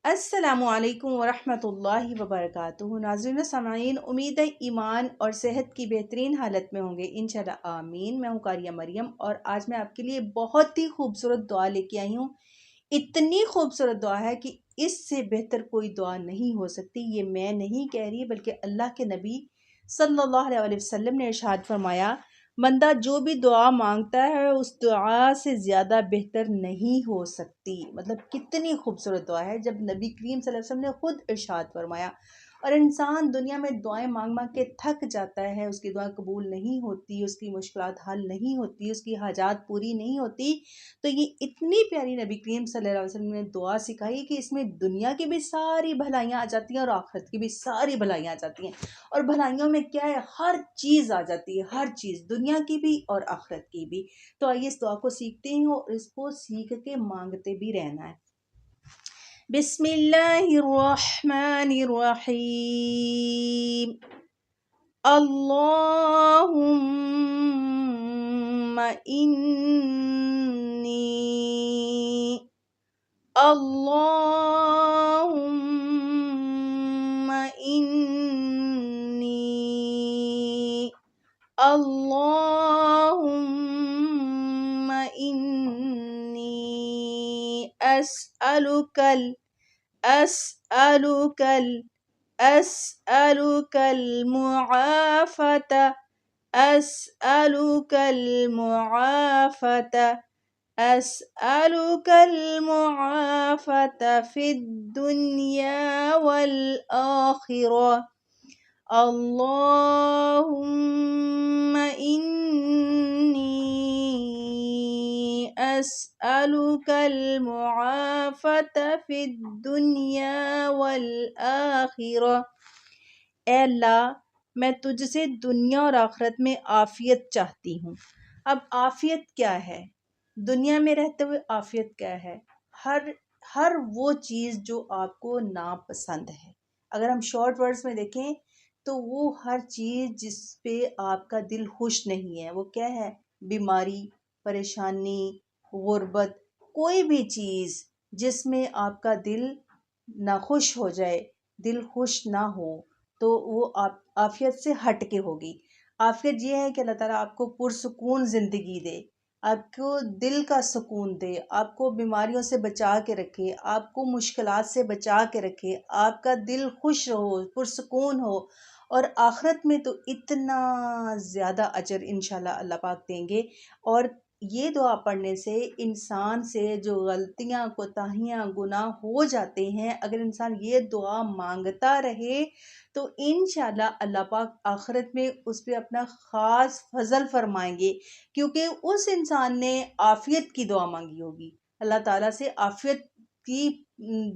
السلام علیکم ورحمۃ اللہ وبرکاتہ۔ ناظرین و سامعین، امید ہے ایمان اور صحت کی بہترین حالت میں ہوں گے، انشاءاللہ آمین۔ میں ہوں قاریہ مریم اور آج میں آپ کے لیے بہت ہی خوبصورت دعا لے کے آئی ہوں۔ اتنی خوبصورت دعا ہے کہ اس سے بہتر کوئی دعا نہیں ہو سکتی۔ یہ میں نہیں کہہ رہی بلکہ اللہ کے نبی صلی اللہ علیہ وسلم نے ارشاد فرمایا، بندہ جو بھی دعا مانگتا ہے اس دعا سے زیادہ بہتر نہیں ہو سکتی۔ مطلب کتنی خوبصورت دعا ہے جب نبی کریم صلی اللہ علیہ وسلم نے خود ارشاد فرمایا۔ اور انسان دنیا میں دعائیں مانگ مانگ کے تھک جاتا ہے، اس کی دعائیں قبول نہیں ہوتی، اس کی مشکلات حل نہیں ہوتی، اس کی حاجات پوری نہیں ہوتی، تو یہ اتنی پیاری نبی کریم صلی اللہ علیہ وسلم نے دعا سکھائی کہ اس میں دنیا کی بھی ساری بھلائیاں آ جاتی ہیں اور آخرت کی بھی ساری بھلائیاں آ جاتی ہیں۔ اور بھلائیوں میں کیا ہے، ہر چیز آ جاتی ہے، ہر چیز، دنیا کی بھی اور آخرت کی بھی۔ تو آئیے اس دعا کو سیکھتے ہیں اور اس کو سیکھ کے مانگتے بھی رہنا ہے۔ بسم اللہ الرحمن الرحیم۔ اللہم انی، اللہم انی، اللہم انی أسألك المعافاة في الدنيا والآخرة۔ اللهم إني أسألك المعافاة في الدنيا والآخرة۔ اے اللہ، میں تجھ سے دنیا اور آخرت میں عافیت چاہتی ہوں۔ اب عافیت کیا ہے؟ دنیا میں رہتے ہوئے عافیت کیا ہے؟ ہر وہ چیز جو آپ کو ناپسند ہے، اگر ہم شارٹ ورڈز میں دیکھیں تو وہ ہر چیز جس پہ آپ کا دل خوش نہیں ہے، وہ کیا ہے؟ بیماری، پریشانی، غربت، کوئی بھی چیز جس میں آپ کا دل ناخوش ہو جائے، دل خوش نہ ہو، تو وہ عافیت سے ہٹ کے ہوگی۔ عافیت یہ ہے کہ اللہ تعالیٰ آپ کو پرسکون زندگی دے، آپ کو دل کا سکون دے، آپ کو بیماریوں سے بچا کے رکھے، آپ کو مشکلات سے بچا کے رکھے، آپ کا دل خوش ہو، پرسکون ہو۔ اور آخرت میں تو اتنا زیادہ اجر انشاءاللہ اللہ پاک دیں گے۔ اور یہ دعا پڑھنے سے انسان سے جو غلطیاں، کوتاہیاں، گناہ ہو جاتے ہیں، اگر انسان یہ دعا مانگتا رہے تو انشاءاللہ اللہ پاک آخرت میں اس پہ اپنا خاص فضل فرمائیں گے، کیونکہ اس انسان نے عافیت کی دعا مانگی ہوگی، اللہ تعالیٰ سے عافیت کی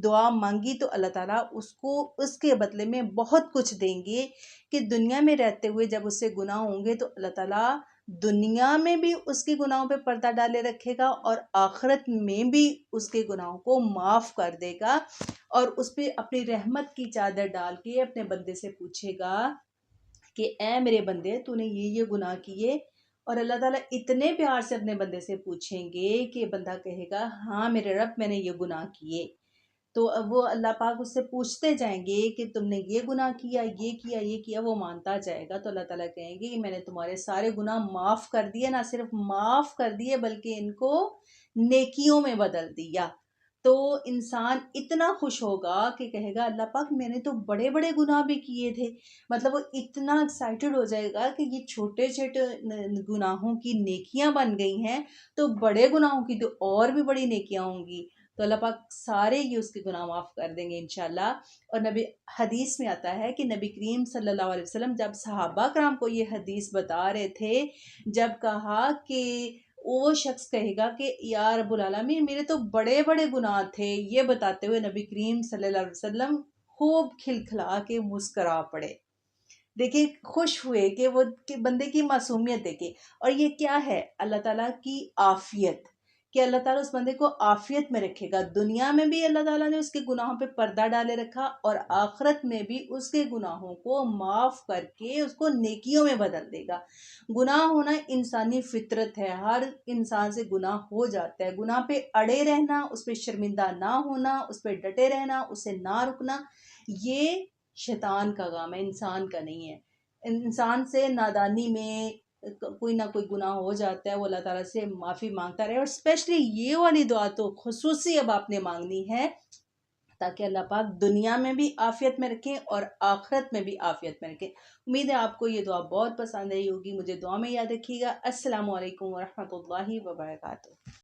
دعا مانگی، تو اللہ تعالیٰ اس کو اس کے بدلے میں بہت کچھ دیں گے کہ دنیا میں رہتے ہوئے جب اس سے گناہ ہوں گے تو اللہ تعالیٰ دنیا میں بھی اس کے گناہوں پہ پردہ ڈالے رکھے گا اور آخرت میں بھی اس کے گناہوں کو معاف کر دے گا، اور اس پہ اپنی رحمت کی چادر ڈال کے اپنے بندے سے پوچھے گا کہ اے میرے بندے، تو نے یہ گناہ کیے، اور اللہ تعالیٰ اتنے پیار سے اپنے بندے سے پوچھیں گے کہ بندہ کہے گا ہاں میرے رب، میں نے یہ گناہ کیے۔ تو وہ اللہ پاک اس سے پوچھتے جائیں گے کہ تم نے یہ گناہ کیا، یہ کیا، یہ کیا، وہ مانتا جائے گا، تو اللہ تعالیٰ کہیں گے کہ میں نے تمہارے سارے گناہ معاف کر دیے، نہ صرف معاف کر دیے بلکہ ان کو نیکیوں میں بدل دیا۔ تو انسان اتنا خوش ہوگا کہ کہے گا اللہ پاک، میں نے تو بڑے بڑے گناہ بھی کیے تھے۔ مطلب وہ اتنا ایکسائٹڈ ہو جائے گا کہ یہ چھوٹے چھوٹے گناہوں کی نیکیاں بن گئی ہیں، تو بڑے گناہوں کی تو اور بھی بڑی نیکیاں ہوں گی، تو اللہ پاک سارے ہی اس کے گناہ معاف کر دیں گے انشاءاللہ۔ اور نبی حدیث میں آتا ہے کہ نبی کریم صلی اللہ علیہ وسلم جب صحابہ کرام کو یہ حدیث بتا رہے تھے، جب کہا کہ وہ شخص کہے گا کہ یا رب العالمین، میرے تو بڑے بڑے گناہ تھے، یہ بتاتے ہوئے نبی کریم صلی اللہ علیہ وسلم خوب کھلکھلا کے مسکرا پڑے۔ دیکھیں، خوش ہوئے کہ وہ کہ بندے کی معصومیت دیکھے۔ اور یہ کیا ہے؟ اللہ تعالیٰ کی عافیت، کہ اللہ تعالیٰ اس بندے کو عافیت میں رکھے گا، دنیا میں بھی اللہ تعالیٰ نے اس کے گناہوں پہ پردہ ڈالے رکھا، اور آخرت میں بھی اس کے گناہوں کو معاف کر کے اس کو نیکیوں میں بدل دے گا۔ گناہ ہونا انسانی فطرت ہے، ہر انسان سے گناہ ہو جاتا ہے، گناہ پہ اڑے رہنا، اس پہ شرمندہ نہ ہونا، اس پہ ڈٹے رہنا، اسے نہ رکنا، یہ شیطان کا کام ہے، انسان کا نہیں ہے۔ انسان سے نادانی میں کوئی نہ کوئی گناہ ہو جاتا ہے، وہ اللہ تعالیٰ سے معافی مانگتا رہے، اور اسپیشلی یہ والی دعا تو خصوصی اب آپ نے مانگنی ہے، تاکہ اللہ پاک دنیا میں بھی عافیت میں رکھیں اور آخرت میں بھی عافیت میں رکھیں۔ امید ہے آپ کو یہ دعا بہت پسند آئی ہوگی، مجھے دعا میں یاد رکھیے گا۔ السلام علیکم ورحمۃ اللہ وبرکاتہ۔